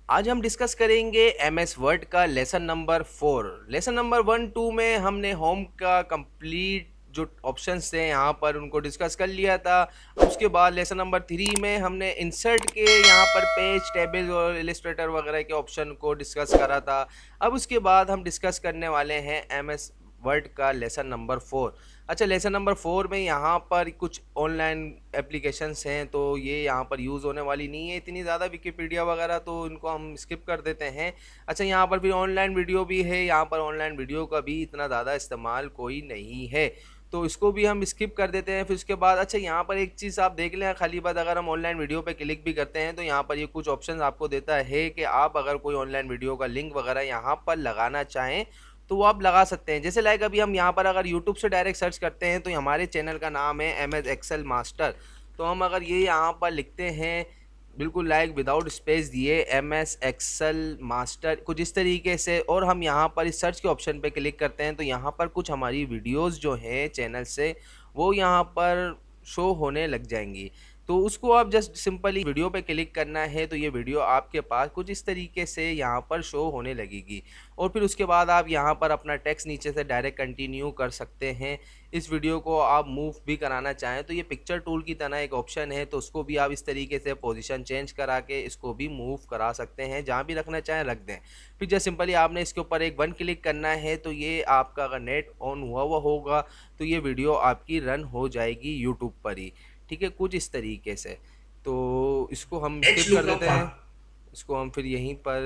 आज हम डिस्कस करेंगे एमएस वर्ड का लेसन नंबर 4। लेसन नंबर 1 2 में हमने होम का कंप्लीट जो ऑप्शंस थे यहाँ पर उनको डिस्कस कर लिया था। उसके बाद लेसन नंबर 3 में हमने इंसर्ट के यहाँ पर पेज टेबल और इलिस्ट्रेटर वगैरह के ऑप्शन को डिस्कस करा था। अब उसके बाद हम डिस्कस करने वाले हैं एमएस वर्ड का लेसन नंबर 4। अच्छा, लेसन नंबर 4 में यहाँ पर कुछ ऑनलाइन एप्लीकेशंस हैं, तो ये यहाँ पर यूज़ होने वाली नहीं है इतनी ज़्यादा, विकिपीडिया वगैरह, तो इनको हम स्किप कर देते हैं। अच्छा, यहाँ पर फिर ऑनलाइन वीडियो भी है, यहाँ पर ऑनलाइन वीडियो का भी इतना ज़्यादा इस्तेमाल कोई नहीं है, तो इसको भी हम स्किप कर देते हैं। फिर उसके बाद अच्छा, यहाँ पर एक चीज़ आप देख लें, खाली बात, अगर हम ऑनलाइन वीडियो पे क्लिक भी करते हैं तो यहाँ पर ये कुछ ऑप्शंस आपको देता है कि आप अगर कोई ऑनलाइन वीडियो का लिंक वगैरह यहाँ पर लगाना चाहें तो वो आप लगा सकते हैं। जैसे लाइक अभी हम यहाँ पर अगर यूट्यूब से डायरेक्ट सर्च करते हैं तो हमारे चैनल का नाम है एमएस एक्सेल मास्टर। तो हम अगर ये यहाँ पर लिखते हैं बिल्कुल लाइक विदाउट स्पेस दिए एमएस एक्सेल मास्टर कुछ इस तरीके से, और हम यहाँ पर इस सर्च के ऑप्शन पे क्लिक करते हैं तो यहाँ पर कुछ हमारी वीडियोस जो हैं चैनल से वो यहाँ पर शो होने लग जाएंगी। तो उसको आप जस्ट सिंपली वीडियो पे क्लिक करना है तो ये वीडियो आपके पास कुछ इस तरीके से यहाँ पर शो होने लगेगी। और फिर उसके बाद आप यहाँ पर अपना टेक्स्ट नीचे से डायरेक्ट कंटिन्यू कर सकते हैं। इस वीडियो को आप मूव भी कराना चाहें तो ये पिक्चर टूल की तरह एक ऑप्शन है, तो उसको भी आप इस तरीके से पोजीशन चेंज करा के इसको भी मूव करा सकते हैं, जहाँ भी रखना चाहें रख दें। फिर जस्ट सिंपली आपने इसके ऊपर एक वन क्लिक करना है तो ये आपका अगर नेट ऑन हुआ होगा तो ये वीडियो आपकी रन हो जाएगी यूट्यूब पर ही। ठीक है, कुछ इस तरीके से। तो इसको हम स्किप कर देते हैं, इसको हम फिर यहीं पर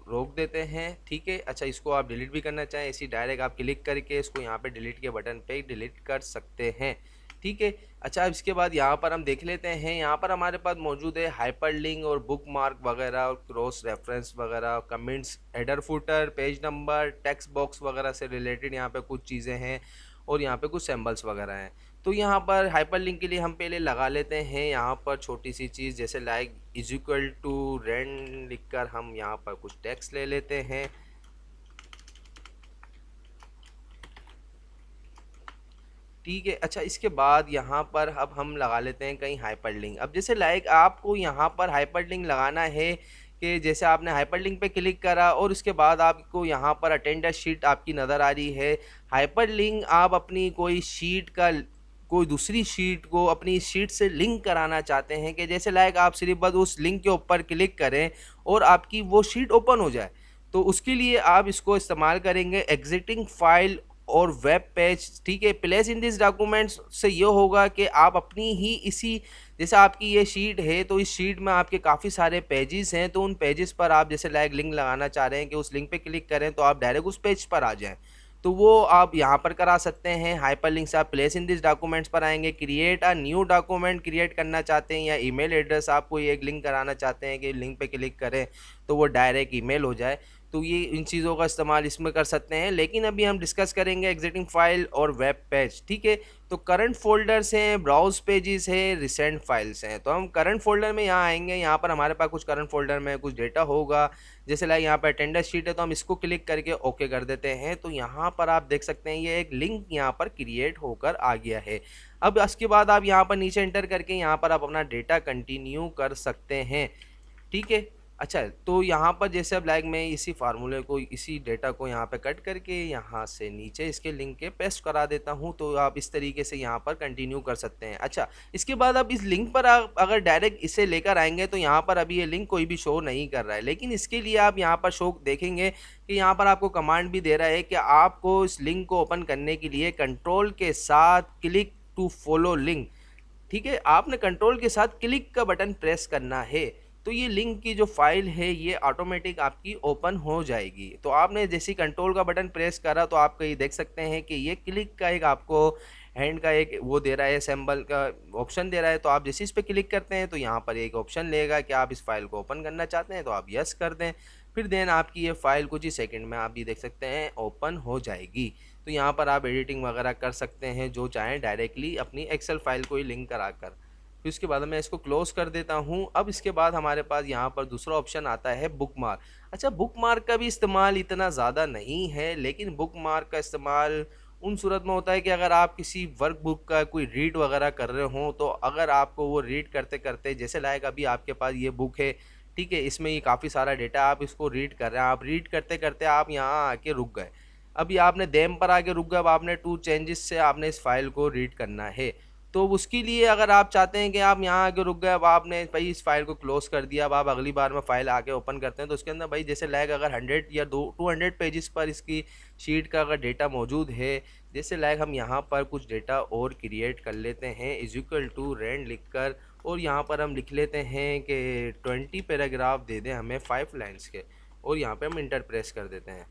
रोक देते हैं। ठीक है, अच्छा, इसको आप डिलीट भी करना चाहें इसी डायरेक्ट आप क्लिक करके इसको यहाँ पे डिलीट के बटन पे डिलीट कर सकते हैं। ठीक है, अच्छा, अब इसके बाद यहाँ पर हम देख लेते हैं, यहाँ पर हमारे पास मौजूद है हाइपरलिंक और बुक मार्क वगैरह और क्रॉस रेफरेंस वगैरह, comments, header footer, page number, text box वगैरह से रिलेटेड यहाँ पे कुछ चीज़ें हैं और यहाँ पे कुछ सिंबल्स वगैरह हैं। तो यहाँ पर हाइपरलिंक के लिए हम पहले लगा लेते हैं यहाँ पर छोटी सी चीज़, जैसे लाइक इज इक्वल टू रेंड लिखकर हम यहाँ पर कुछ टेक्स्ट ले लेते हैं। ठीक है, अच्छा, इसके बाद यहाँ पर अब हम लगा लेते हैं कहीं हाइपरलिंक। अब जैसे लाइक आपको यहाँ पर हाइपरलिंक लगाना है कि जैसे आपने हाइपरलिंक पे क्लिक करा और उसके बाद आपको यहाँ पर अटेंडेंस शीट आपकी नज़र आ रही है। हाइपरलिंक आप अपनी कोई शीट का कोई दूसरी शीट को अपनी शीट से लिंक कराना चाहते हैं कि जैसे लाइक आप सिर्फ बस उस लिंक के ऊपर क्लिक करें और आपकी वो शीट ओपन हो जाए, तो उसके लिए आप इसको इस्तेमाल करेंगे एग्जिटिंग फाइल और वेब पेज। ठीक है, प्लेस इन दिस डॉक्यूमेंट्स से ये होगा कि आप अपनी ही इसी, जैसे आपकी ये शीट है तो इस शीट में आपके काफ़ी सारे पेजेस हैं, तो उन पेजेस पर आप जैसे लाइक लिंक लगाना चाह रहे हैं कि उस लिंक पे क्लिक करें तो आप डायरेक्ट उस पेज पर आ जाएं, तो वो आप यहाँ पर करा सकते हैं। हाइपरलिंक से आप प्लेस इन दिस डॉक्यूमेंट्स पर आएंगे, create a new document create करना चाहते हैं या ईमेल एड्रेस आपको एक लिंक कराना चाहते हैं कि लिंक पे क्लिक करें तो वो डायरेक्ट ईमेल हो जाए, तो ये इन चीज़ों का इस्तेमाल इसमें कर सकते हैं। लेकिन अभी हम डिस्कस करेंगे एग्जिटिंग फाइल और वेब पेज। ठीक है, तो करंट फोल्डर्स हैं, ब्राउज पेजेस है, रिसेंट फाइल्स हैं। तो हम करंट फोल्डर में यहाँ आएंगे, यहाँ पर हमारे पास कुछ करंट फोल्डर में कुछ डेटा होगा, जैसे लाइक यहाँ पर अटेंडेंस शीट है तो हम इसको क्लिक करके ओके कर देते हैं। तो यहाँ पर आप देख सकते हैं ये एक लिंक यहाँ पर क्रिएट होकर आ गया है। अब इसके बाद आप यहाँ पर नीचे एंटर करके यहाँ पर आप अपना डेटा कंटिन्यू कर सकते हैं। ठीक है, अच्छा, तो यहाँ पर जैसे अब लाइक मैं इसी फार्मूले को, इसी डेटा को यहाँ पे कट करके यहाँ से नीचे इसके लिंक के पेस्ट करा देता हूँ, तो आप इस तरीके से यहाँ पर कंटिन्यू कर सकते हैं। अच्छा, इसके बाद अब इस लिंक पर आप अगर डायरेक्ट इसे लेकर आएंगे तो यहाँ पर अभी ये लिंक कोई भी शो नहीं कर रहा है, लेकिन इसके लिए आप यहाँ पर शो देखेंगे कि यहाँ पर आपको कमांड भी दे रहा है कि आपको इस लिंक को ओपन करने के लिए कंट्रोल के साथ क्लिक टू फॉलो लिंक। ठीक है, आपने कंट्रोल के साथ क्लिक का बटन प्रेस करना है, तो ये लिंक की जो फाइल है ये ऑटोमेटिक आपकी ओपन हो जाएगी। तो आपने जैसे कंट्रोल का बटन प्रेस करा तो आप ये देख सकते हैं कि ये क्लिक का एक आपको हैंड का एक वो दे रहा है, सिंबल का ऑप्शन दे रहा है। तो आप जैसे इस पर क्लिक करते हैं तो यहाँ पर एक ऑप्शन लेगा कि आप इस फाइल को ओपन करना चाहते हैं, तो आप यस कर दें। फिर देन आपकी ये फाइल कुछ ही सेकंड में आप भी देख सकते हैं ओपन हो जाएगी। तो यहाँ पर आप एडिटिंग वगैरह कर सकते हैं जो चाहें, डायरेक्टली अपनी एक्सेल फाइल को ही लिंक कराकर। फिर उसके बाद मैं इसको क्लोज कर देता हूँ। अब इसके बाद हमारे पास यहाँ पर दूसरा ऑप्शन आता है बुक मार्क। अच्छा, बुक मार्क का भी इस्तेमाल इतना ज़्यादा नहीं है, लेकिन बुक मार्क का इस्तेमाल उन सूरत में होता है कि अगर आप किसी वर्क बुक का कोई रीड वगैरह कर रहे हों, तो अगर आपको वो रीड करते करते, जैसे लाइक अभी आपके पास ये बुक है, ठीक है, इसमें ये काफ़ी सारा डेटा आप इसको रीड कर रहे हैं, आप रीड करते करते आप यहाँ आके रुक गए। अभी आपने देम पर आके रुक गए, अब आपने टू चेंजेस से आपने इस फाइल को रीड करना है। तो उसके लिए अगर आप चाहते हैं कि आप यहाँ आके रुक गए, अब आपने भाई इस फाइल को क्लोज कर दिया, अब आप अगली बार में फाइल आके ओपन करते हैं तो उसके अंदर भाई जैसे लाइक अगर 100 या 200 पेजेस पर इसकी शीट का अगर डेटा मौजूद है, जैसे लाइक हम यहाँ पर कुछ डेटा और क्रिएट कर लेते हैं इज इक्वल टू रेंड लिख कर, और यहाँ पर हम लिख लेते हैं कि 20 पैराग्राफ दे दें हमें 5 लाइन्स के, और यहाँ पे हम इंटर प्रेस कर देते हैं।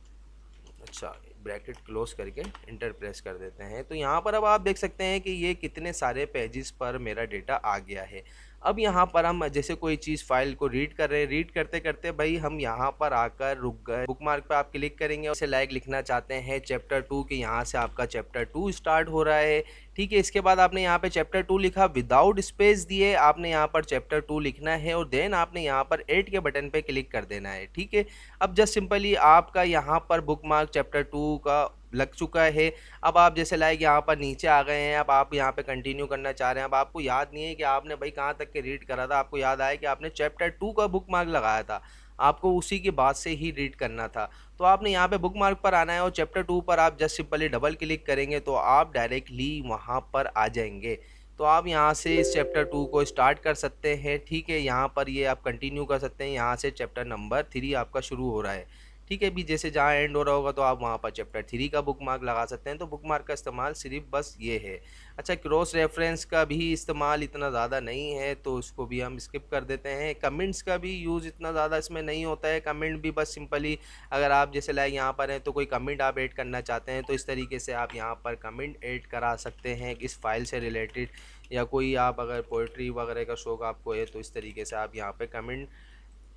अच्छा, ब्रैकेट क्लोज करके इंटर प्रेस कर देते हैं। तो यहाँ पर अब आप देख सकते हैं कि ये कितने सारे पेजेस पर मेरा डेटा आ गया है। अब यहाँ पर हम जैसे कोई चीज़ फाइल को रीड कर रहे हैं, रीड करते करते भाई हम यहाँ पर आकर रुक गए, बुकमार्क पे आप क्लिक करेंगे, उसे लाइक लिखना चाहते हैं चैप्टर 2 के, यहाँ से आपका चैप्टर 2 स्टार्ट हो रहा है। ठीक है, इसके बाद आपने यहाँ पे चैप्टर 2 लिखा, विदाउट स्पेस दिए आपने यहाँ पर चैप्टर 2 लिखना है, और देन आपने यहाँ पर 8 के बटन पे क्लिक कर देना है। ठीक है, अब जस्ट सिंपली आपका यहाँ पर बुकमार्क चैप्टर 2 का लग चुका है। अब आप जैसे लाइक यहाँ पर नीचे आ गए हैं, अब आप यहाँ पे कंटिन्यू करना चाह रहे हैं, अब आपको याद नहीं है कि आपने भाई कहाँ तक के रीड करा था, आपको याद आया कि आपने चैप्टर 2 का बुकमार्क लगाया था, आपको उसी के बाद से ही रीड करना था। तो आपने यहाँ पे बुकमार्क पर आना है और चैप्टर 2 पर आप जस्ट सिंपली डबल क्लिक करेंगे तो आप डायरेक्टली वहाँ पर आ जाएंगे। तो आप यहाँ से इस चैप्टर 2 को स्टार्ट कर सकते हैं। ठीक है, यहाँ पर ये आप कंटिन्यू कर सकते हैं, यहाँ से चैप्टर नंबर 3 आपका शुरू हो रहा है। ठीक है, भी जैसे जहाँ एंड हो रहा होगा तो आप वहाँ पर चैप्टर 3 का बुकमार्क लगा सकते हैं। तो बुकमार्क का इस्तेमाल सिर्फ बस ये है। अच्छा, क्रॉस रेफरेंस का भी इस्तेमाल इतना ज़्यादा नहीं है तो उसको भी हम स्किप कर देते हैं। कमेंट्स का भी यूज़ इतना ज़्यादा इसमें नहीं होता है, कमेंट भी बस सिंपली अगर आप जैसे लाइक यहाँ पर हैं तो कोई कमेंट आप ऐड करना चाहते हैं तो इस तरीके से आप यहाँ पर कमेंट ऐड करा सकते हैं इस फाइल से रिलेटेड, या कोई आप अगर पोइट्री वगैरह का शौक आपको है तो इस तरीके से आप यहाँ पे कमेंट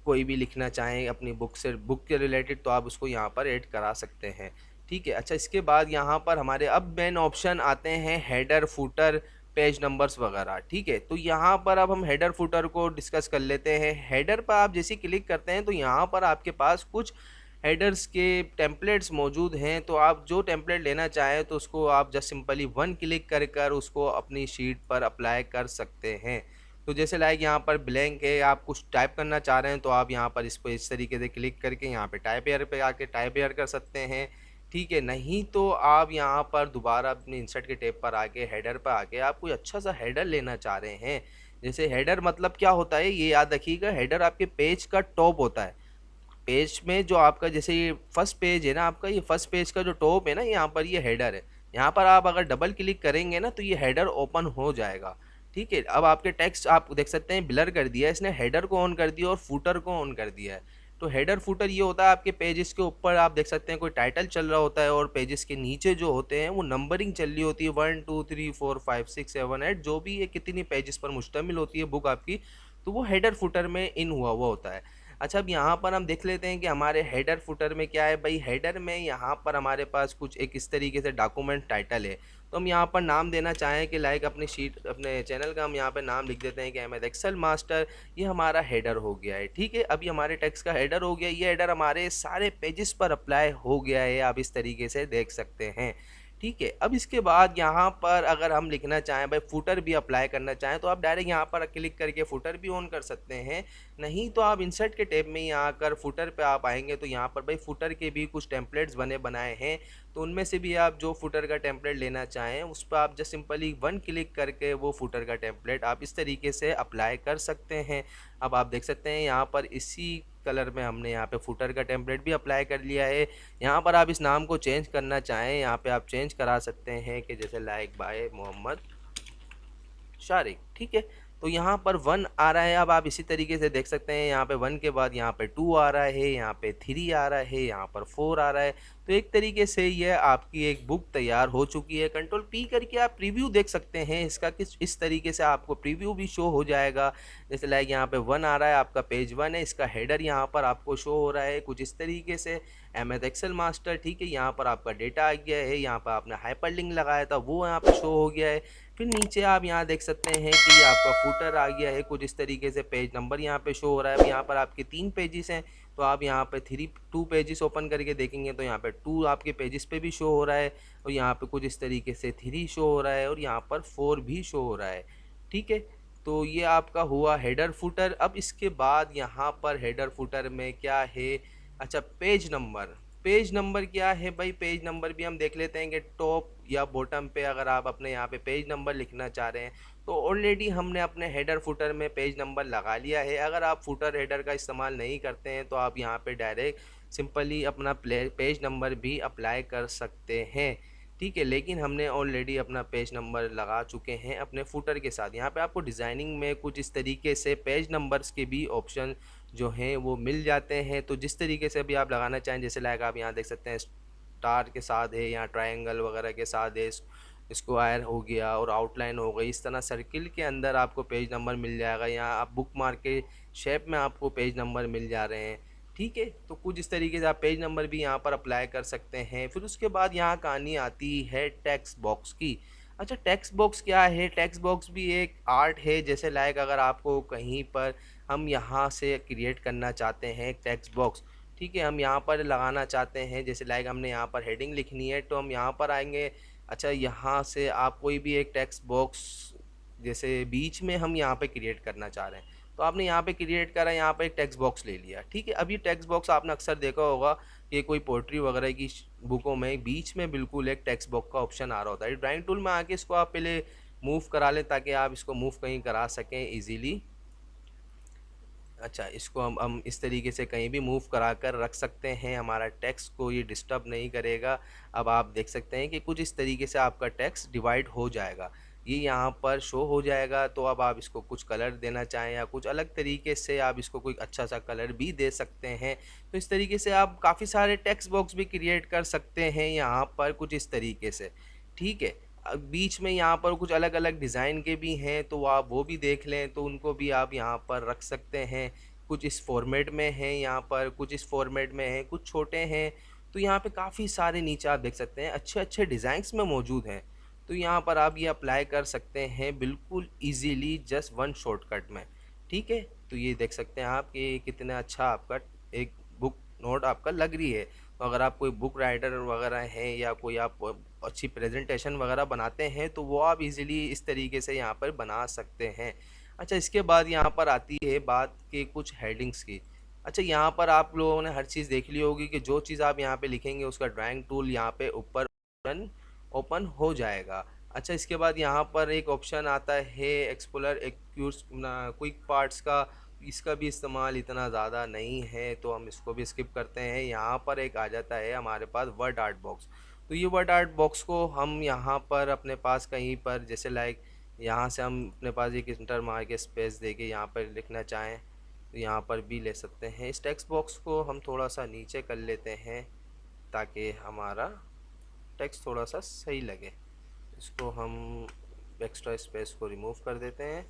कोई भी लिखना चाहें अपनी बुक से, बुक के रिलेटेड, तो आप उसको यहाँ पर ऐड करा सकते हैं। ठीक है, अच्छा इसके बाद यहाँ पर हमारे अब मेन ऑप्शन आते हैं हेडर, फुटर, पेज नंबर्स वगैरह। ठीक है, तो यहाँ पर अब हम हेडर फुटर को डिस्कस कर लेते हैं। हेडर पर आप जैसे क्लिक करते हैं तो यहाँ पर आपके पास कुछ हेडर्स के टेम्पलेट्स मौजूद हैं, तो आप जो टेम्पलेट लेना चाहें तो उसको आप जस्ट सिंपली वन क्लिक कर कर उसको अपनी शीट पर अप्लाई कर सकते हैं। तो जैसे लाइक यहाँ पर ब्लैंक है, आप कुछ टाइप करना चाह रहे हैं तो आप यहाँ पर इस पर इस तरीके से क्लिक करके यहाँ पे टाइप एयर पे आके टाइप एयर कर सकते हैं। ठीक है, नहीं तो आप यहाँ पर दोबारा अपने इंसर्ट के टैब पर आके हेडर पर आके आप कोई अच्छा सा हेडर लेना चाह रहे हैं। जैसे हेडर मतलब क्या होता है ये याद रखिएगा, हेडर आपके पेज का टॉप होता है। पेज में जो आपका जैसे ये फर्स्ट पेज है ना आपका, ये फर्स्ट पेज का जो टॉप है ना, यहाँ पर ये हेडर है। यहाँ पर आप अगर डबल क्लिक करेंगे ना तो ये हेडर ओपन हो जाएगा। ठीक है, अब आपके टेक्स्ट आप देख सकते हैं ब्लर कर दिया है इसने, हेडर को ऑन कर दिया और फुटर को ऑन कर दिया है। तो हेडर फुटर ये होता है आपके पेजेस के ऊपर आप देख सकते हैं कोई टाइटल चल रहा होता है और पेजेस के नीचे जो होते हैं वो नंबरिंग चल रही होती है 1 2 3 4 5 6 7 8, जो भी ये कितनी पेजेस पर मुश्तमिल होती है बुक आपकी, तो वो हेडर फुटर में इन हुआ हुआ होता है। अच्छा, अब यहाँ पर हम देख लेते हैं कि हमारे हेडर फुटर में क्या है। भाई हेडर में यहाँ पर हमारे पास कुछ एक इस तरीके से डॉक्यूमेंट टाइटल है, तो हम यहाँ पर नाम देना चाहें कि लाइक अपनी शीट अपने चैनल का हम यहाँ पे नाम लिख देते हैं कि अहमद एक्सेल मास्टर, ये हमारा हेडर हो गया है। ठीक है, अभी हमारे टेक्स्ट का हेडर हो गया, ये हेडर हमारे सारे पेजेस पर अप्लाई हो गया है, आप इस तरीके से देख सकते हैं। ठीक है, अब इसके बाद यहाँ पर अगर हम लिखना चाहें भाई फुटर भी अप्लाई करना चाहें तो आप डायरेक्ट यहाँ पर क्लिक करके फुटर भी ऑन कर सकते हैं। नहीं तो आप इंसर्ट के टैब में ही आकर फुटर पे आप आएंगे तो यहाँ पर भाई फुटर के भी कुछ टेम्पलेट्स बने बनाए हैं, तो उनमें से भी आप जो फुटर का टेम्पलेट लेना चाहें उस पर आप जस्ट सिंपली वन क्लिक करके वो फुटर का टेम्पलेट आप इस तरीके से अप्लाई कर सकते हैं। अब आप देख सकते हैं यहाँ पर इसी कलर में हमने यहाँ पे फुटर का टेम्पलेट भी अप्लाई कर लिया है। यहाँ पर आप इस नाम को चेंज करना चाहें यहाँ पे आप चेंज करा सकते हैं कि जैसे लाइक बाय मोहम्मद शारिक। ठीक है, तो यहाँ पर 1 आ रहा है। अब आप इसी तरीके से देख सकते हैं यहाँ पे 1 के बाद यहाँ पे 2 आ रहा है, यहाँ पे 3 आ रहा है, यहाँ पर 4 आ रहा है। तो एक तरीके से ये आपकी एक बुक तैयार हो चुकी है। कंट्रोल पी करके आप प्रीव्यू देख सकते हैं इसका, किस इस तरीके से आपको प्रीव्यू भी शो हो जाएगा। जैसे लाइक यहाँ पे 1 आ रहा है, आपका पेज 1 है, इसका हेडर यहाँ पर आपको शो हो रहा है कुछ इस तरीके से, एमएस एक्सेल मास्टर। ठीक है, यहाँ पर आपका डेटा आ गया है, यहाँ पर आपने हाइपरलिंक लगाया था वो यहाँ पर शो हो गया है। फिर नीचे आप यहाँ देख सकते हैं कि आपका फुटर आ गया है कुछ इस तरीके से, पेज नंबर यहाँ पे शो हो रहा है। अब यहाँ पर आपके 3 पेजेस हैं तो आप यहाँ पे 2 पेजेस ओपन करके देखेंगे तो यहाँ पे 2 आपके पेजेस पे भी शो हो रहा है, और यहाँ पे कुछ इस तरीके से 3 शो हो रहा है, और यहाँ पर 4 भी शो हो रहा है। ठीक है, तो ये आपका हुआ हेडर फुटर। अब इसके बाद यहाँ पर हेडर फुटर में क्या है, अच्छा पेज नंबर। पेज नंबर क्या है भाई, पेज नंबर भी हम देख लेते हैं कि टॉप या बॉटम पे अगर आप अपने यहाँ पे पेज नंबर लिखना चाह रहे हैं तो ऑलरेडी हमने अपने हेडर फुटर में पेज नंबर लगा लिया है। अगर आप फुटर हेडर का इस्तेमाल नहीं करते हैं तो आप यहाँ पे डायरेक्ट सिंपली अपना पेज नंबर भी अप्लाई कर सकते हैं, ठीक है। लेकिन हमने ऑलरेडी अपना पेज नंबर लगा चुके हैं अपने फुटर के साथ। यहाँ पे आपको डिज़ाइनिंग में कुछ इस तरीके से पेज नंबर्स के भी ऑप्शन जो हैं वो मिल जाते हैं। तो जिस तरीके से भी आप लगाना चाहें, जैसे लाइक आप यहाँ देख सकते हैं स्टार के साथ है या ट्रायंगल वगैरह के साथ है, स्क्वायर हो गया और आउटलाइन हो गई, इस तरह सर्किल के अंदर आपको पेज नंबर मिल जाएगा, या आप बुक मार्क के शेप में आपको पेज नंबर मिल जा रहे हैं, ठीक है। तो कुछ इस तरीके से आप पेज नंबर भी यहाँ पर अप्लाई कर सकते हैं। फिर उसके बाद यहाँ कहानी आती है टेक्स्ट बॉक्स की। अच्छा टेक्स्ट बॉक्स क्या है, टेक्स्ट बॉक्स भी एक आर्ट है। जैसे लाइक अगर आपको कहीं पर हम यहाँ से क्रिएट करना चाहते हैं एक टेक्स्ट बॉक्स, ठीक है, हम यहाँ पर लगाना चाहते हैं, जैसे लाइक हमने यहाँ पर हेडिंग लिखनी है तो हम यहाँ पर आएंगे। अच्छा यहाँ से आप कोई भी एक टेक्स्ट बॉक्स जैसे बीच में हम यहाँ पे क्रिएट करना चाह रहे हैं तो आपने यहाँ पे क्रिएट करा, यहाँ पे एक टेक्स्ट बॉक्स ले लिया, ठीक है। अब ये टेक्स्ट बॉक्स आपने अक्सर देखा होगा कि कोई पोइट्री वगैरह की बुकों में बीच में बिल्कुल एक टेक्स्ट बॉक्स का ऑप्शन आ रहा होता है। ड्राइंग टूल में आके इसको आप पहले मूव करा लें ताकि आप इसको मूव कहीं करा सकें ईजीली। अच्छा इसको हम इस तरीके से कहीं भी मूव करा कर रख सकते हैं, हमारा टेक्स्ट को ये डिस्टर्ब नहीं करेगा। अब आप देख सकते हैं कि कुछ इस तरीके से आपका टेक्स्ट डिवाइड हो जाएगा, ये यहाँ पर शो हो जाएगा। तो अब आप इसको कुछ कलर देना चाहें या कुछ अलग तरीके से आप इसको कोई अच्छा सा कलर भी दे सकते हैं। तो इस तरीके से आप काफ़ी सारे टेक्स्ट बॉक्स भी क्रिएट कर सकते हैं यहाँ पर कुछ इस तरीके से, ठीक है। बीच में यहाँ पर कुछ अलग अलग डिज़ाइन के भी हैं तो आप वो भी देख लें, तो उनको भी आप यहाँ पर रख सकते हैं। कुछ इस फॉर्मेट में हैं यहाँ पर, कुछ इस फॉर्मेट में हैं, कुछ छोटे हैं। तो यहाँ पे काफ़ी सारे नीचे आप देख सकते हैं अच्छे अच्छे डिज़ाइंस में मौजूद हैं। तो यहाँ पर आप ये अप्लाई कर सकते हैं बिल्कुल इजीली जस्ट वन शॉर्टकट में, ठीक है। तो ये देख सकते हैं आप कि कितना अच्छा आपका एक बुक नोट आपका लग रही है। तो अगर आप कोई बुक राइटर वगैरह हैं या कोई आप अच्छी प्रेजेंटेशन वगैरह बनाते हैं तो वो आप इजीली इस तरीके से यहाँ पर बना सकते हैं। अच्छा इसके बाद यहाँ पर आती है बात के कुछ हेडिंग्स की। अच्छा यहाँ पर आप लोगों ने हर चीज़ देख ली होगी कि जो चीज़ आप यहाँ पे लिखेंगे उसका ड्राइंग टूल यहाँ पे ऊपर ओपन हो जाएगा। अच्छा इसके बाद यहाँ पर एक ऑप्शन आता है एक्सप्लोर एक्यूज क्विक पार्ट्स का, इसका भी इस्तेमाल इतना ज़्यादा नहीं है तो हम इसको भी स्किप करते हैं। यहाँ पर एक आ जाता है हमारे पास वर्ड आर्ट बॉक्स। तो ये वर्ड आर्ट बॉक्स को हम यहाँ पर अपने पास कहीं पर जैसे लाइक यहाँ से हम अपने पास एक इंटर मार के स्पेस दे के यहाँ पर लिखना चाहें तो यहाँ पर भी ले सकते हैं। इस टेक्स्ट बॉक्स को हम थोड़ा सा नीचे कर लेते हैं ताकि हमारा टेक्स्ट थोड़ा सा सही लगे। इसको हम एक्स्ट्रा स्पेस को रिमूव कर देते हैं।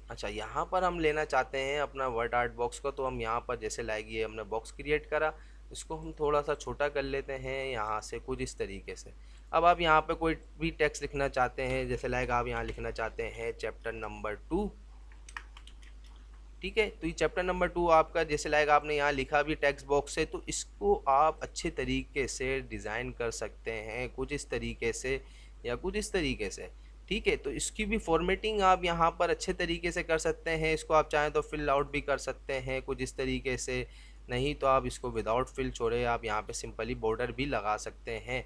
अच्छा यहाँ पर हम लेना चाहते हैं अपना वर्ड आर्ट बॉक्स को, तो हम यहाँ पर जैसे लाइक ये हमने बॉक्स क्रिएट करा, इसको हम थोड़ा सा छोटा कर लेते हैं यहाँ से कुछ इस तरीके से। अब आप यहाँ पे कोई भी टेक्स्ट लिखना चाहते हैं, जैसे लाइक आप यहाँ लिखना चाहते हैं चैप्टर नंबर 2, ठीक है। तो ये चैप्टर नंबर 2 आपका जैसे लाइक आपने यहाँ लिखा भी टेक्स्ट बॉक्स से, तो इसको आप अच्छे तरीके से डिज़ाइन कर सकते हैं कुछ इस तरीके से या कुछ इस तरीके से, ठीक है। तो इसकी भी फॉर्मेटिंग आप यहाँ पर अच्छे तरीके से कर सकते हैं। इसको आप चाहें तो फिल आउट भी कर सकते हैं कुछ इस तरीके से, नहीं तो आप इसको विदाउट फिल छोड़े आप यहाँ पे सिंपली बॉर्डर भी लगा सकते हैं।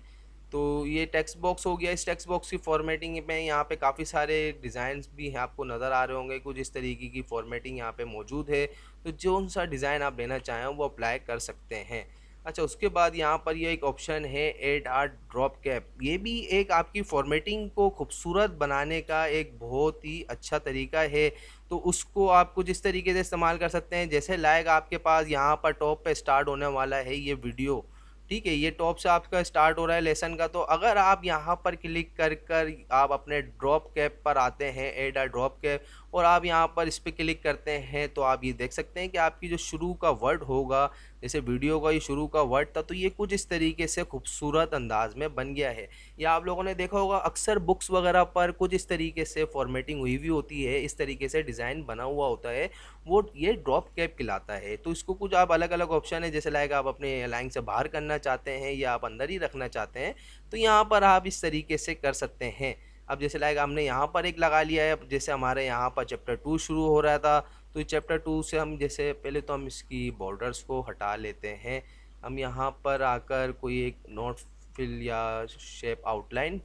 तो ये टेक्स्ट बॉक्स हो गया। इस टेक्स्ट बॉक्स की फॉर्मेटिंग में यहाँ पे काफ़ी सारे डिज़ाइंस भी हैं आपको नज़र आ रहे होंगे, कुछ इस तरीके की फॉर्मेटिंग यहाँ पे मौजूद है। तो जो सा डिज़ाइन आप लेना चाहें वो अप्लाई कर सकते हैं। अच्छा उसके बाद यहाँ पर ये एक ऑप्शन है ऐड आर्ट ड्रॉप कैप, ये भी एक आपकी फॉर्मेटिंग को खूबसूरत बनाने का एक बहुत ही अच्छा तरीका है। तो उसको आप कुछ इस तरीके से इस्तेमाल कर सकते हैं, जैसे लाइक आपके पास यहाँ पर टॉप पे स्टार्ट होने वाला है ये वीडियो, ठीक है, ये टॉप से आपका स्टार्ट हो रहा है लेसन का। तो अगर आप यहाँ पर क्लिक कर कर आप अपने ड्रॉप कैप पर आते हैं ऐड अ ड्रॉप कैप, और आप यहाँ पर इस पर क्लिक करते हैं तो आप ये देख सकते हैं कि आपकी जो शुरू का वर्ड होगा, जैसे वीडियो का ये शुरू का वर्ड था, तो ये कुछ इस तरीके से खूबसूरत अंदाज में बन गया है। या आप लोगों ने देखा होगा अक्सर बुक्स वगैरह पर कुछ इस तरीके से फॉर्मेटिंग हुई हुई होती है, इस तरीके से डिज़ाइन बना हुआ होता है, वो ये ड्रॉप कैप कहलाता है। तो इसको कुछ आप अलग अलग ऑप्शन है, जैसे लाइक आप अपने लाइन से बाहर करना चाहते हैं या आप अंदर ही रखना चाहते हैं तो यहाँ पर आप इस तरीके से कर सकते हैं। अब जैसे लाइक हमने यहाँ पर एक लगा लिया है। अब जैसे हमारे यहाँ पर चैप्टर 2 शुरू हो रहा था, तो चैप्टर 2 से हम जैसे पहले तो हम इसकी बॉर्डर्स को हटा लेते हैं। हम यहाँ पर आकर कोई एक नोट फिल या शेप आउटलाइन,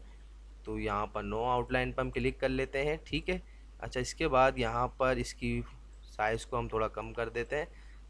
तो यहाँ पर नो आउटलाइन पर हम क्लिक कर लेते हैं। ठीक है। अच्छा, इसके बाद यहाँ पर इसकी साइज़ को हम थोड़ा कम कर देते हैं।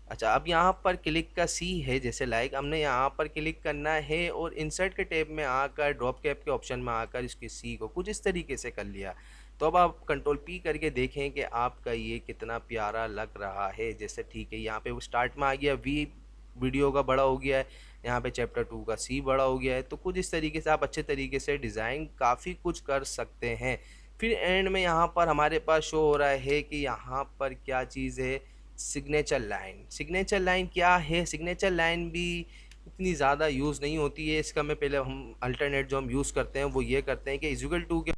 अच्छा, अब यहाँ पर क्लिक का सी है, जैसे लाइक हमने यहाँ पर क्लिक करना है और इंसर्ट के टैब में आकर ड्रॉप कैप के ऑप्शन में आकर इसकी सी को कुछ इस तरीके से कर लिया। तो अब आप कंट्रोल पी करके देखें कि आपका ये कितना प्यारा लग रहा है। जैसे ठीक है, यहाँ पे वो स्टार्ट में आ गया, वी वीडियो का बड़ा हो गया है, यहाँ पे चैप्टर 2 का सी बड़ा हो गया है। तो कुछ इस तरीके से आप अच्छे तरीके से डिज़ाइन काफ़ी कुछ कर सकते हैं। फिर एंड में यहाँ पर हमारे पास शो हो रहा है कि यहाँ पर क्या चीज़ है, सिग्नेचर लाइन। सिग्नेचर लाइन क्या है? सिग्नेचर लाइन भी इतनी ज़्यादा यूज़ नहीं होती है इसका। मैं पहले हम अल्टरनेट जो हम यूज़ करते हैं वो ये करते हैं कि इक्वल टू के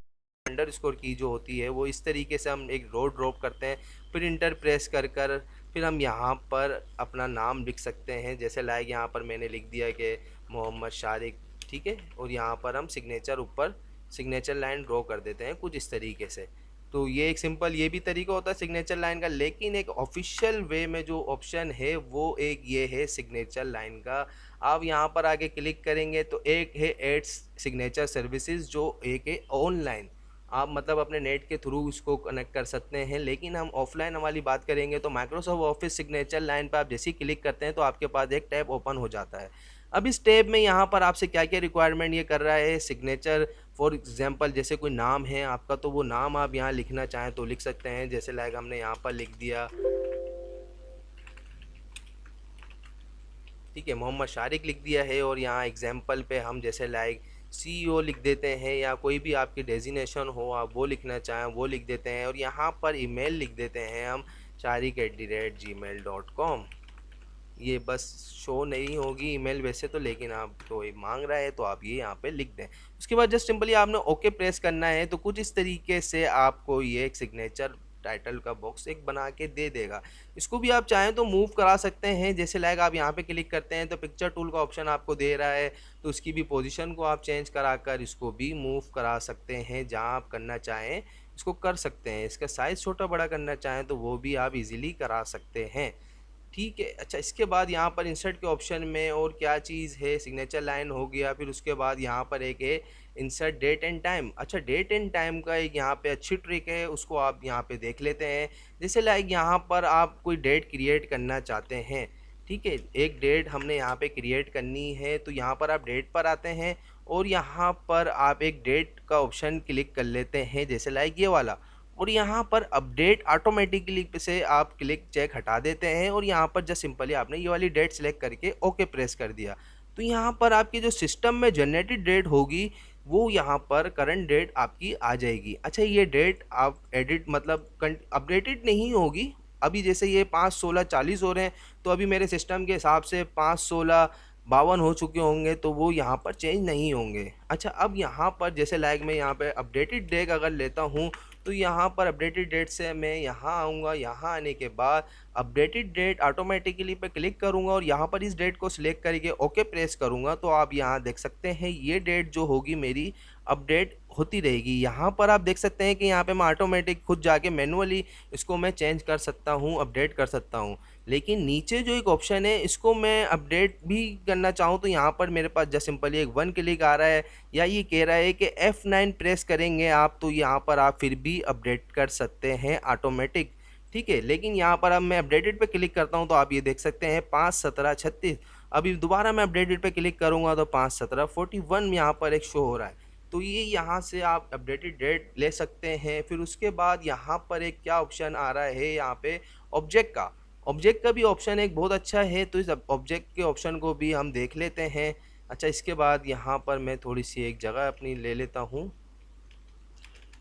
अंडर स्कोर की जो होती है वो इस तरीके से हम एक रो ड्रॉप करते हैं, फिर इंटर प्रेस कर कर फिर हम यहाँ पर अपना नाम लिख सकते हैं। जैसे लाइक यहाँ पर मैंने लिख दिया कि मोहम्मद शारिक। ठीक है। और यहाँ पर हम सिग्नेचर ऊपर सिग्नेचर लाइन ड्रॉ कर देते हैं कुछ इस तरीके से। तो ये एक सिंपल ये भी तरीका होता है सिग्नेचर लाइन का, लेकिन एक ऑफिशियल वे में जो ऑप्शन है वो एक ये है सिग्नेचर लाइन का। आप यहाँ पर आके क्लिक करेंगे तो एक है एड्स सिग्नेचर सर्विसेज, जो एक है ऑनलाइन। आप मतलब अपने नेट के थ्रू इसको कनेक्ट कर सकते हैं, लेकिन हम ऑफलाइन वाली बात करेंगे तो माइक्रोसॉफ्ट ऑफिस सिग्नेचर लाइन पर आप जैसे ही क्लिक करते हैं तो आपके पास एक टैब ओपन हो जाता है। अब इस टैब में यहाँ पर आपसे क्या क्या रिक्वायरमेंट ये कर रहा है, सिग्नेचर फॉर एग्जांपल जैसे कोई नाम है आपका तो वो नाम आप यहाँ लिखना चाहें तो लिख सकते हैं। जैसे लाइक हमने यहाँ पर लिख दिया, ठीक है, मोहम्मद शारिक लिख दिया है। और यहाँ एग्जाम्पल पे हम जैसे लाइक सीईओ लिख देते हैं, या कोई भी आपकी डेजिनेशन हो आप वो लिखना चाहें वो लिख देते हैं। और यहाँ पर ईमेल लिख देते हैं हम sharik@gmail.com। ये बस शो नहीं होगी ईमेल वैसे तो, लेकिन आप तो ये मांग रहा है तो आप ये यहाँ पे लिख दें। उसके बाद जस्ट सिंपली आपने ओके प्रेस करना है। तो कुछ इस तरीके से आपको ये एक सिग्नेचर टाइटल का बॉक्स एक बना के दे देगा। इसको भी आप चाहें तो मूव करा सकते हैं। जैसे लाइक आप यहाँ पे क्लिक करते हैं तो पिक्चर टूल का ऑप्शन आपको दे रहा है, तो उसकी भी पोजीशन को आप चेंज करा कर इसको भी मूव करा सकते हैं। जहाँ आप करना चाहें इसको कर सकते हैं। इसका साइज़ छोटा बड़ा करना चाहें तो वो भी आप इजीली करा सकते हैं। ठीक है। अच्छा, इसके बाद यहाँ पर इंसर्ट के ऑप्शन में और क्या चीज़ है, सिग्नेचर लाइन हो गया। फिर उसके बाद यहाँ पर एक है इंसर्ट डेट एंड टाइम। अच्छा, डेट एंड टाइम का एक यहाँ पे अच्छी ट्रिक है, उसको आप यहाँ पे देख लेते हैं। जैसे लाइक यहाँ पर आप कोई डेट क्रिएट करना चाहते हैं, ठीक है, एक डेट हमने यहाँ पे क्रिएट करनी है, तो यहाँ पर आप डेट पर आते हैं और यहाँ पर आप एक डेट का ऑप्शन क्लिक कर लेते हैं, जैसे लाइक ये वाला। और यहाँ पर अपडेट ऑटोमेटिकली से आप क्लिक चेक हटा देते हैं और यहाँ पर जस्ट सिंपली आपने ये वाली डेट सेलेक्ट करके ओके प्रेस कर दिया। तो यहाँ पर आपकी जो सिस्टम में जनरेटेड डेट होगी वो यहाँ पर करंट डेट आपकी आ जाएगी। अच्छा, ये डेट आप एडिट मतलब अपडेटेड नहीं होगी। अभी जैसे ये 5/16/40 हो रहे हैं, तो अभी मेरे सिस्टम के हिसाब से 5/16/52 हो चुके होंगे, तो वो यहाँ पर चेंज नहीं होंगे। अच्छा, अब यहाँ पर जैसे लाइक मैं यहाँ पे अपडेटेड डेट अगर लेता हूँ तो यहाँ पर अपडेटेड डेट से मैं यहाँ आऊँगा। यहाँ आने के बाद अपडेटेड डेट ऑटोमेटिकली पे क्लिक करूँगा और यहाँ पर इस डेट को सिलेक्ट करके ओके प्रेस करूँगा। तो आप यहाँ देख सकते हैं ये डेट जो होगी मेरी अपडेट होती रहेगी। यहाँ पर आप देख सकते हैं कि यहाँ पे मैं ऑटोमेटिक खुद जाके मैनुअली इसको मैं चेंज कर सकता हूँ, अपडेट कर सकता हूँ। लेकिन नीचे जो एक ऑप्शन है इसको मैं अपडेट भी करना चाहूँ तो यहाँ पर मेरे पास जस्ट सिंपली एक 1 क्लिक आ रहा है, या ये कह रहा है कि F9 प्रेस करेंगे आप तो यहाँ पर आप फिर भी अपडेट कर सकते हैं ऑटोमेटिक। ठीक है। लेकिन यहाँ पर अब मैं अपडेटेड पे क्लिक करता हूँ तो आप ये देख सकते हैं 5/17/36। अभी दोबारा मैं अपडेटेड पे क्लिक करूँगा तो 5/17/41 यहाँ पर एक शो हो रहा है। तो ये यहाँ से आप अपडेटेड डेट ले सकते हैं। फिर उसके बाद यहाँ पर एक क्या ऑप्शन आ रहा है, यहाँ पे ऑब्जेक्ट का। ऑब्जेक्ट का भी ऑप्शन एक बहुत अच्छा है, तो इस ऑब्जेक्ट के ऑप्शन को भी हम देख लेते हैं। अच्छा, इसके बाद यहाँ पर मैं थोड़ी सी एक जगह अपनी ले लेता हूँ।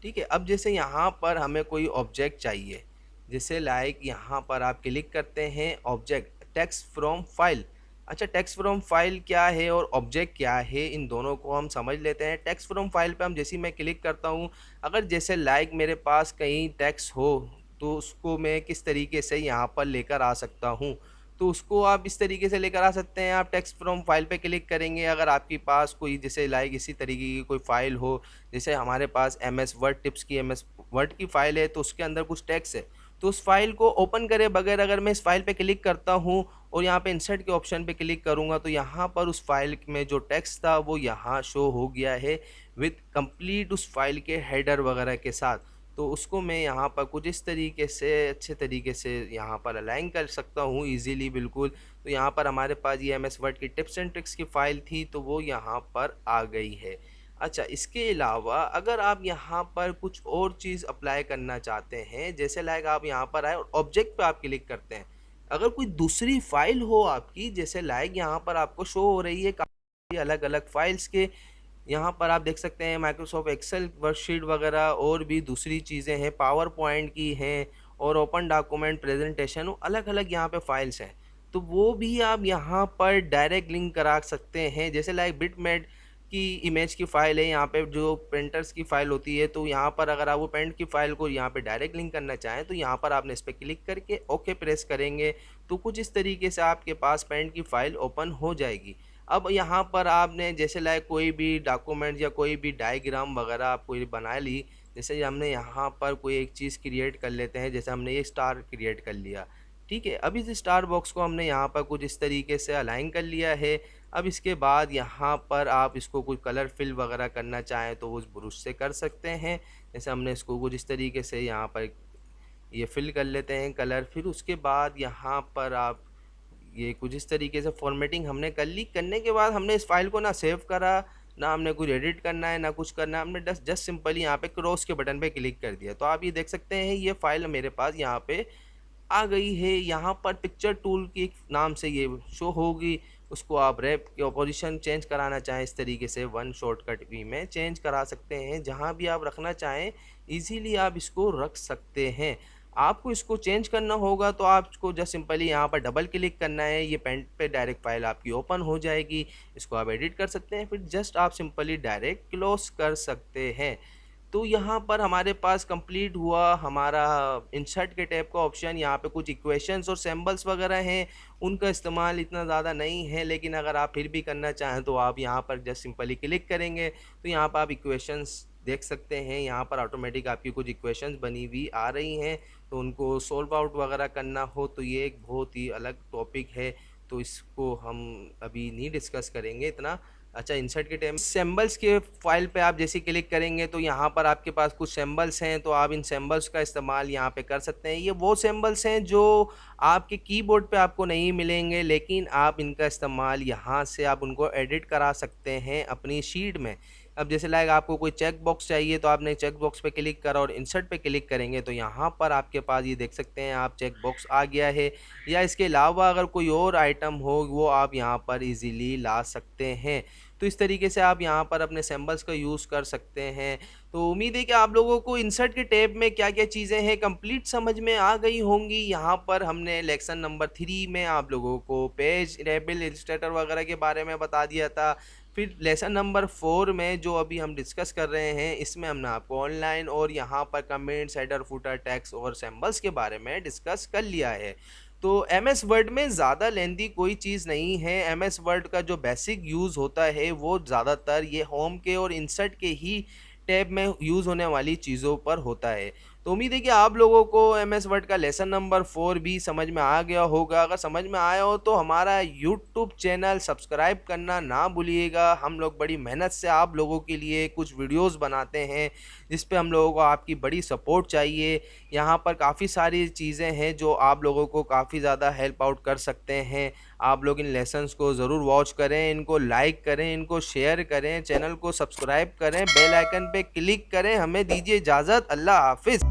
ठीक है। अब जैसे यहाँ पर हमें कोई ऑब्जेक्ट चाहिए, जैसे लाइक यहाँ पर आप क्लिक करते हैं ऑब्जेक्ट टेक्स्ट फ्रॉम फाइल। अच्छा, टेक्स्ट फ्रॉम फाइल क्या है और ऑब्जेक्ट क्या है, इन दोनों को हम समझ लेते हैं। टेक्स्ट फ्रॉम फाइल पे हम जैसे ही मैं क्लिक करता हूँ, अगर जैसे लाइक मेरे पास कहीं टेक्स्ट हो तो उसको मैं किस तरीके से यहाँ पर लेकर आ सकता हूँ। तो उसको आप इस तरीके से लेकर आ सकते हैं। आप टेक्स्ट फ्रॉम फाइल पे क्लिक करेंगे, अगर आपके पास कोई जैसे लाइक इसी तरीके की कोई फाइल हो, जैसे हमारे पास MS वर्ड टिप्स की MS वर्ड की फाइल है, तो उसके अंदर कुछ टेक्स्ट है, तो उस फाइल को ओपन करे बगैर अगर मैं इस फाइल पे क्लिक करता हूँ और यहाँ पे इंसर्ट के ऑप्शन पे क्लिक करूँगा, तो यहाँ पर उस फाइल में जो टेक्स्ट था वो यहाँ शो हो गया है विद कंप्लीट उस फाइल के हेडर वगैरह के साथ। तो उसको मैं यहाँ पर कुछ इस तरीके से अच्छे तरीके से यहाँ पर अलाइन कर सकता हूँ ईजीली बिल्कुल। तो यहाँ पर हमारे पास ये MS वर्ड की टिप्स एंड ट्रिक्स की फ़ाइल थी, तो वो यहाँ पर आ गई है। अच्छा, इसके अलावा अगर आप यहाँ पर कुछ और चीज़ अप्लाई करना चाहते हैं, जैसे लाइक आप यहाँ पर आए और ऑब्जेक्ट पे आप क्लिक करते हैं, अगर कोई दूसरी फाइल हो आपकी, जैसे लाइक यहाँ पर आपको शो हो रही है काफ़ी अलग अलग फाइल्स के, यहाँ पर आप देख सकते हैं माइक्रोसॉफ्ट एक्सेल वर्कशीट वगैरह और भी दूसरी चीज़ें हैं, पावर पॉइंट की हैं और ओपन डॉक्यूमेंट प्रेजेंटेशन, अलग अलग यहाँ पे फाइल्स हैं। तो वो भी आप यहाँ पर डायरेक्ट लिंक करा सकते हैं, जैसे लाइक बिटमेट की इमेज की फ़ाइल है, यहाँ पे जो प्रिंटर्स की फ़ाइल होती है, तो यहाँ पर अगर आप वो पेंट की फ़ाइल को यहाँ पे डायरेक्ट लिंक करना चाहें, तो यहाँ पर आपने इस पर क्लिक करके ओके प्रेस करेंगे, तो कुछ इस तरीके से आपके पास पेंट की फ़ाइल ओपन हो जाएगी। अब यहाँ पर आपने जैसे लाइक कोई भी डॉक्यूमेंट या कोई भी डायग्राम वगैरह आप कोई बना ली, जैसे हमने यहाँ पर कोई एक चीज़ क्रिएट कर लेते हैं, जैसे हमने ये स्टार क्रिएट कर लिया, ठीक है। अब इस स्टार बॉक्स को हमने यहाँ पर कुछ इस तरीके से अलाइन कर लिया है। अब इसके बाद यहाँ पर आप इसको कोई कलर फिल वगैरह करना चाहें तो उस ब्रश से कर सकते हैं, जैसे हमने इसको कुछ इस तरीके से यहाँ पर ये फिल कर लेते हैं कलर। फिर उसके बाद यहाँ पर आप ये कुछ इस तरीके से फॉर्मेटिंग हमने कर ली, करने के बाद हमने इस फाइल को ना सेव करा, ना हमने कुछ एडिट करना है, ना कुछ करना है, हमने जस्ट सिंपली यहाँ पे क्रॉस के बटन पे क्लिक कर दिया। तो आप ये देख सकते हैं ये फाइल मेरे पास यहाँ पे आ गई है। यहाँ पर पिक्चर टूल की नाम से ये शो होगी, उसको आप रैप की पोजीशन चेंज कराना चाहें इस तरीके से वन शॉर्टकट भी में चेंज करा सकते हैं, जहाँ भी आप रखना चाहें इजीली आप इसको रख सकते हैं। आपको इसको चेंज करना होगा तो आपको जस्ट सिंपली यहाँ पर डबल क्लिक करना है, ये पेंट पे डायरेक्ट फाइल आपकी ओपन हो जाएगी, इसको आप एडिट कर सकते हैं, फिर जस्ट आप सिंपली डायरेक्ट क्लोज कर सकते हैं। तो यहाँ पर हमारे पास कंप्लीट हुआ हमारा इंसर्ट के टैब का ऑप्शन। यहाँ पे कुछ इक्वेशंस और सिंबल्स वगैरह हैं, उनका इस्तेमाल इतना ज़्यादा नहीं है, लेकिन अगर आप फिर भी करना चाहें तो आप यहाँ पर जस्ट सिंपली क्लिक करेंगे, तो यहाँ पर आप इक्वेशंस देख सकते हैं, यहाँ पर ऑटोमेटिक आपकी कुछ इक्वेशंस बनी हुई आ रही हैं, तो उनको सोल्व आउट वगैरह करना हो तो ये एक बहुत ही अलग टॉपिक है, तो इसको हम अभी नहीं डिस्कस करेंगे इतना। अच्छा, इंसर्ट के टाइम सिंबल्स के फाइल पे आप जैसे क्लिक करेंगे तो यहाँ पर आपके पास कुछ सिंबल्स हैं, तो आप इन सिंबल्स का इस्तेमाल यहाँ पे कर सकते हैं। ये वो सिंबल्स हैं जो आपके कीबोर्ड पे आपको नहीं मिलेंगे, लेकिन आप इनका इस्तेमाल यहाँ से आप उनको एडिट करा सकते हैं अपनी शीट में। अब जैसे लाइक आपको कोई चेक बॉक्स चाहिए, तो आपने चेक बॉक्स पे क्लिक करा और इंसर्ट पे क्लिक करेंगे, तो यहाँ पर आपके पास ये देख सकते हैं आप चेक बॉक्स आ गया है। या इसके अलावा अगर कोई और आइटम हो वो आप यहाँ पर इजीली ला सकते हैं। तो इस तरीके से आप यहाँ पर अपने सिंबल्स का यूज़ कर सकते हैं। तो उम्मीद है कि आप लोगों को इंसर्ट के टैब में क्या क्या चीज़ें हैं कंप्लीट समझ में आ गई होंगी। यहाँ पर हमने लेक्सन नंबर 3 में आप लोगों को पेज लेबल इलस्ट्रेटर वगैरह के बारे में बता दिया था। फिर लेसन नंबर 4 में जो अभी हम डिस्कस कर रहे हैं, इसमें हमने आपको ऑनलाइन और यहाँ पर कमेंट्स, हेडर, फुटर, टेक्स्ट और सिंबल्स के बारे में डिस्कस कर लिया है। तो MS वर्ड में ज़्यादा लेंदी कोई चीज़ नहीं है। MS वर्ड का जो बेसिक यूज़ होता है वो ज़्यादातर ये होम के और इंसर्ट के ही टैब में यूज़ होने वाली चीज़ों पर होता है। तो उम्मीद है कि आप लोगों को MS वर्ड का लेसन नंबर 4 भी समझ में आ गया होगा। अगर समझ में आया हो तो हमारा यूट्यूब चैनल सब्सक्राइब करना ना भूलिएगा। हम लोग बड़ी मेहनत से आप लोगों के लिए कुछ वीडियोस बनाते हैं, जिस पे हम लोगों को आपकी बड़ी सपोर्ट चाहिए। यहाँ पर काफ़ी सारी चीज़ें हैं जो आप लोगों को काफ़ी ज़्यादा हेल्प आउट कर सकते हैं। आप लोग इन लेसन्स को ज़रूर वॉच करें, इनको लाइक करें, इनको शेयर करें, चैनल को सब्सक्राइब करें, बेल आइकन पे क्लिक करें। हमें दीजिए इजाज़त। अल्लाह हाफिज़।